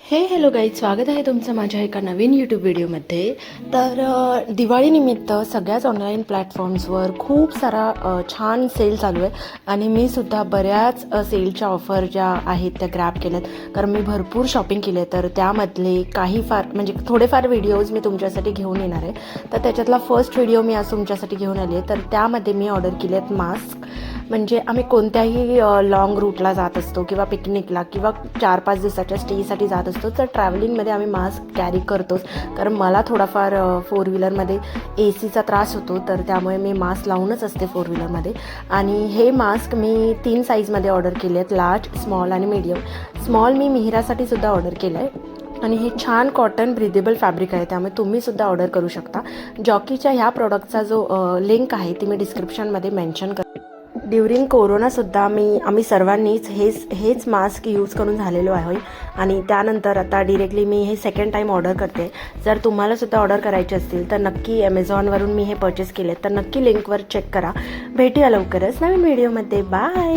Hello guys, स्वागत आहे तुमचं माझ्या एका नवीन यूट्यूब व्हिडिओमध्ये. तर दिवाळीनिमित्त सगळ्याच ऑनलाईन प्लॅटफॉर्म्सवर खूप सारा छान सेल चालू आहे आणि मी सुद्धा बऱ्याच सेलच्या ऑफर ज्या आहेत त्या ग्रॅब केल्यात, कारण मी भरपूर शॉपिंग केली आहे. तर त्यामधले काही फार म्हणजे थोडेफार व्हिडिओज मी तुमच्यासाठी घेऊन येणार आहे. तर त्याच्यातला फर्स्ट व्हिडिओ मी आज तुमच्यासाठी घेऊन आली आहे. तर त्यामध्ये मी ऑर्डर केले आहेत मास्क. म्हणजे आम्ही कोणत्याही लाँग रूटला जात असतो किंवा पिकनिकला किंवा 4-5 दिवसाच्या स्टेसाठी जात असतो, तर ट्रॅव्हलिंगमध्ये आम्ही मास्क कॅरी करतोच. कारण मला थोडाफार फोर व्हीलरमध्ये AC चा त्रास होतो, तर त्यामुळे मी मास्क लावूनच असते फोर व्हीलरमध्ये. आणि हे मास्क मी 3 साईजमध्ये ऑर्डर केले आहेत, लार्ज, स्मॉल आणि मीडियम. स्मॉल मी मिहिरासाठी सुद्धा ऑर्डर केलं आहे आणि हे छान कॉटन ब्रिदेबल फॅब्रिक आहे, त्यामुळे तुम्हीसुद्धा ऑर्डर करू शकता. जॉकीच्या ह्या प्रॉडक्टचा जो लिंक आहे ती मी डिस्क्रिप्शनमध्ये मेन्शन करते. ड्युरिंग कोरोनासुद्धा आम्ही सर्वांनीच हेच मास्क यूज करून झालेलो आहे आणि त्यानंतर आता डिरेक्टली मी हे सेकंड टाईम ऑर्डर करते. जर तुम्हालासुद्धा ऑर्डर करायचे असतील तर नक्की ॲमेझॉनवरून मी हे परचेस केले, तर नक्की लिंकवर चेक करा. भेटूया लवकरच नवीन व्हिडिओमध्ये. बाय.